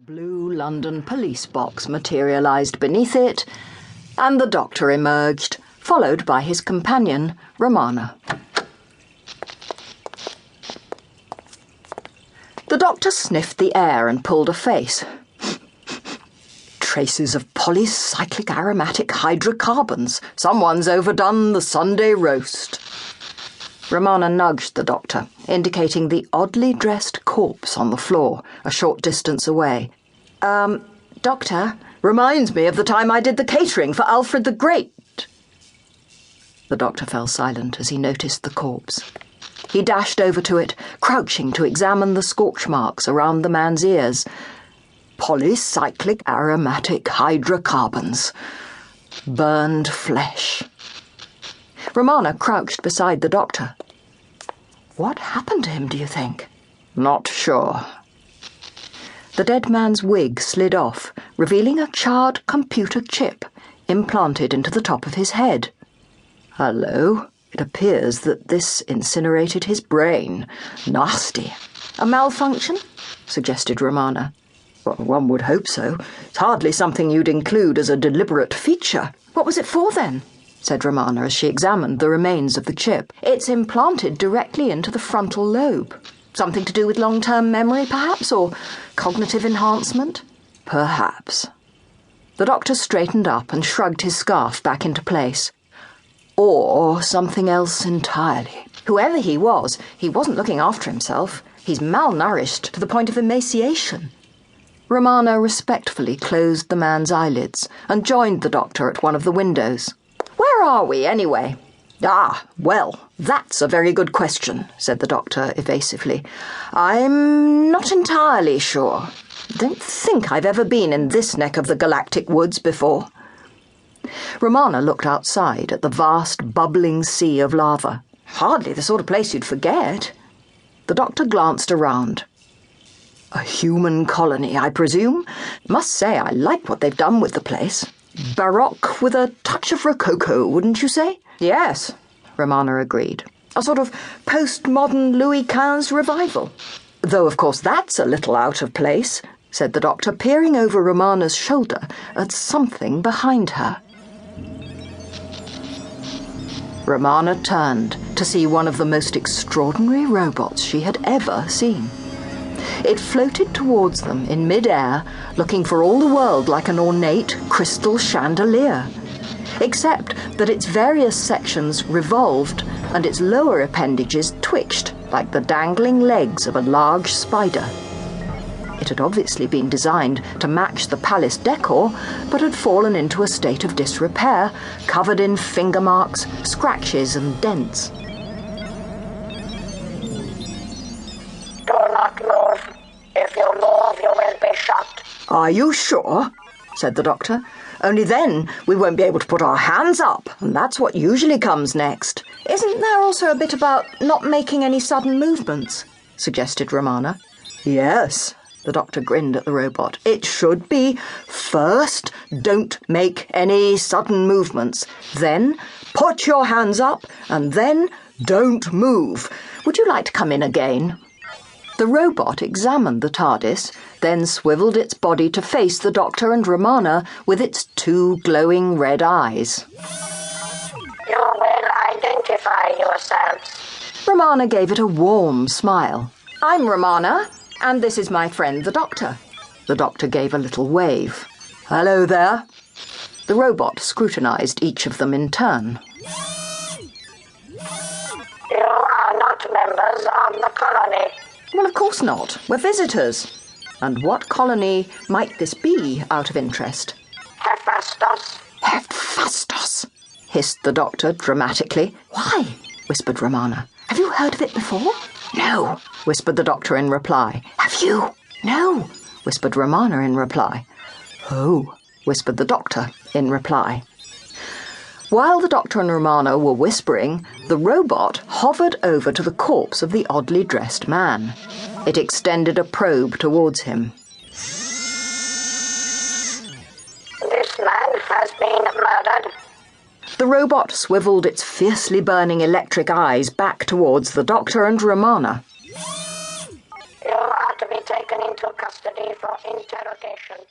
blue London police box materialised beneath it, and the Doctor emerged, followed by his companion, Romana. The Doctor sniffed the air and pulled a face. Traces of polycyclic aromatic hydrocarbons. Someone's overdone the Sunday roast. Romana nudged the Doctor, indicating the oddly dressed corpse on the floor, a short distance away. Doctor? Reminds me of the time I did the catering for Alfred the Great. The Doctor fell silent as he noticed the corpse. He dashed over to it, crouching to examine the scorch marks around the man's ears. Polycyclic aromatic hydrocarbons. Burned flesh. Romana crouched beside the Doctor. What happened to him, do you think? Not sure. The dead man's wig slid off, revealing a charred computer chip implanted into the top of his head. Hello. It appears that this incinerated his brain. Nasty. A malfunction? Suggested Romana. Well, one would hope so. It's hardly something you'd include as a deliberate feature. What was it for, then? Said Romana as she examined the remains of the chip. It's implanted directly into the frontal lobe. Something to do with long-term memory, perhaps, or cognitive enhancement? Perhaps. The Doctor straightened up and shrugged his scarf back into place. Or something else entirely. Whoever he wasn't looking after himself. He's malnourished to the point of emaciation. Romana respectfully closed the man's eyelids and joined the Doctor at one of the windows. Where are we, anyway? Well, that's a very good question, said the Doctor evasively. I'm not entirely sure. Don't think I've ever been in this neck of the galactic woods before. Romana looked outside at the vast, bubbling sea of lava. Hardly the sort of place you'd forget. The Doctor glanced around. A human colony, I presume? Must say I like what they've done with the place. Baroque with a touch of Rococo, wouldn't you say? Yes, Romana agreed. A sort of postmodern Louis XV revival. Though, of course, that's a little out of place, said the Doctor, peering over Romana's shoulder at something behind her. Romana turned to see one of the most extraordinary robots she had ever seen. It floated towards them in mid-air, looking for all the world like an ornate crystal chandelier, except that its various sections revolved and its lower appendages twitched like the dangling legs of a large spider. It had obviously been designed to match the palace decor, but had fallen into a state of disrepair, covered in finger marks, scratches and dents. Do not move. If you move, you will be shot. Are you sure? Said the Doctor. Only then we won't be able to put our hands up, and that's what usually comes next. Isn't there also a bit about not making any sudden movements? Suggested Romana. Yes, the Doctor grinned at the robot. It should be, first, don't make any sudden movements. Then, put your hands up, and then, don't move. Would you like to come in again? The robot examined the TARDIS, then swiveled its body to face the Doctor and Romana with its two glowing red eyes. You will identify yourselves. Romana gave it a warm smile. I'm Romana, and this is my friend the Doctor. The Doctor gave a little wave. Hello there. The robot scrutinized each of them in turn. You are not members of the colony. Well, of course not. We're visitors. And what colony might this be, out of interest? Hephastos. Hephastos, hissed the Doctor dramatically. Why? Whispered Romana. Have you heard of it before? No, whispered the Doctor in reply. Have you? No, whispered Romana in reply. Oh, whispered the Doctor in reply. While the Doctor and Romana were whispering, the robot hovered over to the corpse of the oddly dressed man. It extended a probe towards him. This man has been murdered. The robot swiveled its fiercely burning electric eyes back towards the Doctor and Romana. You are to be taken into custody for interrogation.